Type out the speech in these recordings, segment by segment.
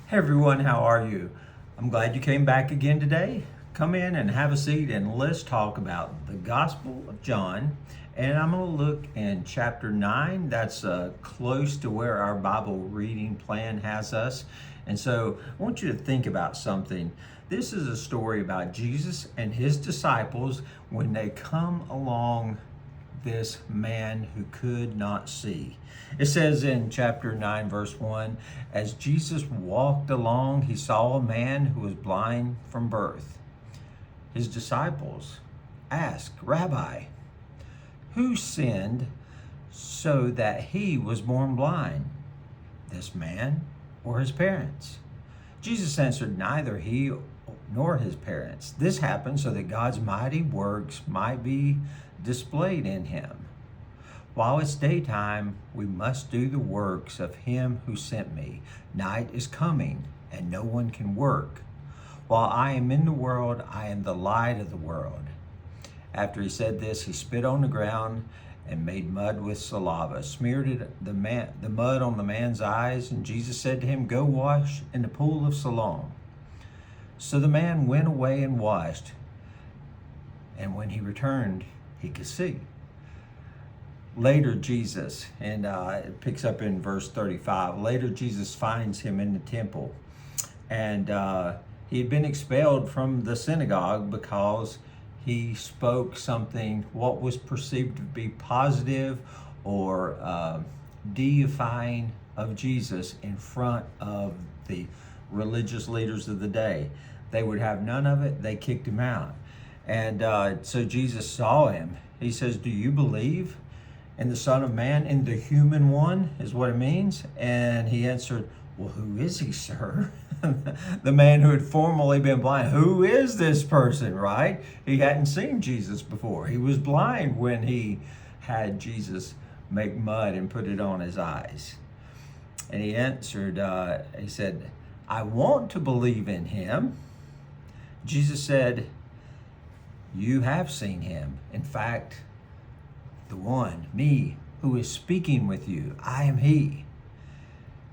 Hey everyone, how are you? I'm glad you came back again today. Come in and have a seat and let's talk about the Gospel of John. And I'm going to look in chapter 9. That's close to where our Bible reading plan has us. And so I want you to think about something. This is a story about Jesus and his disciples when they come along this man who could not see. It says in chapter 9, verse 1, as Jesus walked along, he saw a man who was blind from birth. His disciples asked, Rabbi, who sinned so that he was born blind, this man or his parents? Jesus answered, neither he nor his parents. This happened so that God's mighty works might be displayed in him. While it's daytime, we must do the works of him who sent me. Night is coming, and no one can work. While I am in the world, I am the light of the world. After he said this, he spit on the ground and made mud with saliva, smeared the mud on the man's eyes, and Jesus said to him, go wash in the pool of Siloam. So the man went away and washed, and when he returned, he could see. Later, Jesus, and it picks up in verse 35, later Jesus finds him in the temple, and he had been expelled from the synagogue because he spoke something, what was perceived to be positive or deifying of Jesus in front of the religious leaders of the day. They would have none of it. They kicked him out. And so Jesus saw him. He says, do you believe in the Son of Man, in the human one, is what it means? And he answered, well, who is he, sir? The man who had formerly been blind. Who is this person, right? He hadn't seen Jesus before. He was blind when he had Jesus make mud and put it on his eyes. And he answered, he said, I want to believe in him. Jesus said, you have seen him. In fact, the one, me, who is speaking with you, I am he.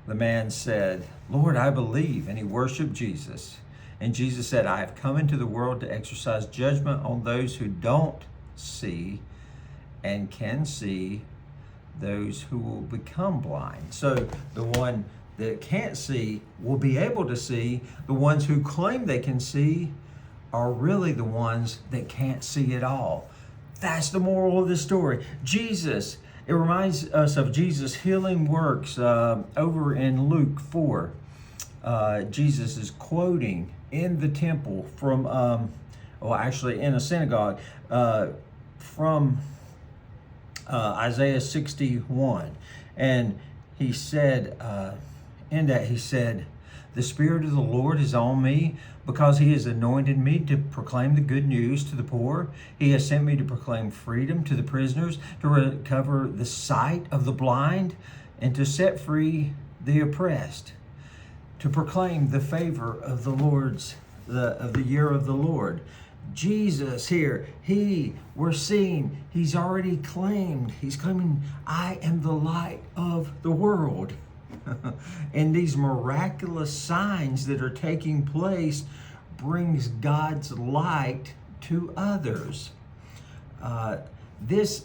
The man said, Lord, I believe. And he worshiped Jesus. And Jesus said, I have come into the world to exercise judgment on those who don't see and can see, those who will become blind. So the one that can't see will be able to see. The ones who claim they can see are really the ones that can't see at all. That's the moral of the story. Jesus, it reminds us of Jesus' healing works over in Luke 4. Jesus is quoting in the temple from, actually in a synagogue, from Isaiah 61. And he said, in that he said, the Spirit of the Lord is on me because he has anointed me to proclaim the good news to the poor. He has sent me to proclaim freedom to the prisoners, to recover the sight of the blind, and to set free the oppressed, to proclaim the favor of the Lord's, of the year of the Lord. Jesus here, we're seeing, he's already claimed, he's claiming, I am the light of the world. And these miraculous signs that are taking place brings God's light to others. This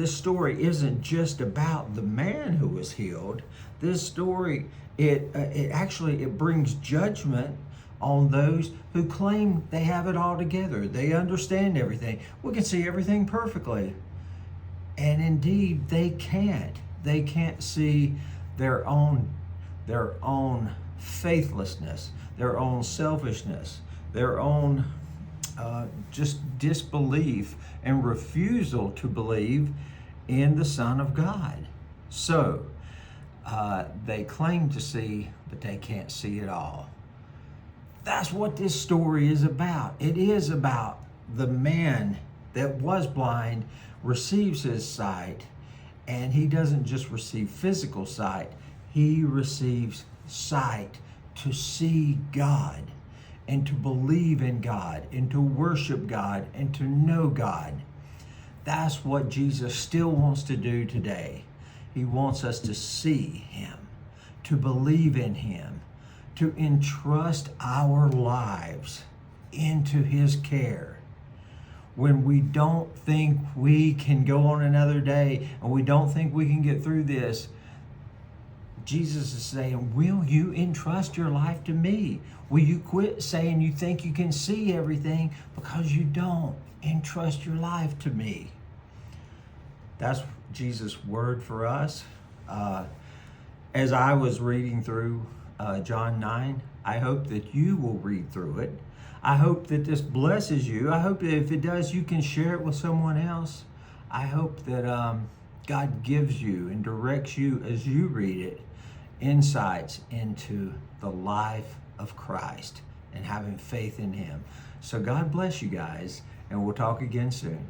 story isn't just about the man who was healed. This story, it brings judgment on those who claim they have it all together. They understand everything. We can see everything perfectly. And indeed, they can't. They can't see their own faithlessness, their own selfishness, their own just disbelief and refusal to believe in the Son of God. So they claim to see, but they can't see it all. That's what this story is about. It is about the man that was blind receives his sight, and he doesn't just receive physical sight, he receives sight to see God and to believe in God and to worship God and to know God. That's what Jesus still wants to do today. He wants us to see him, to believe in him, to entrust our lives into His care. When we don't think we can go on another day and we don't think we can get through this, Jesus is saying, will you entrust your life to me? Will you quit saying you think you can see everything because you don't? Entrust your life to me. That's Jesus' word for us. As I was reading through John 9, I hope that you will read through it. I hope that this blesses you. I hope that if it does, you can share it with someone else. I hope that God gives you and directs you as you read it insights into the life of Christ and having faith in Him. So God bless you guys, and we'll talk again soon.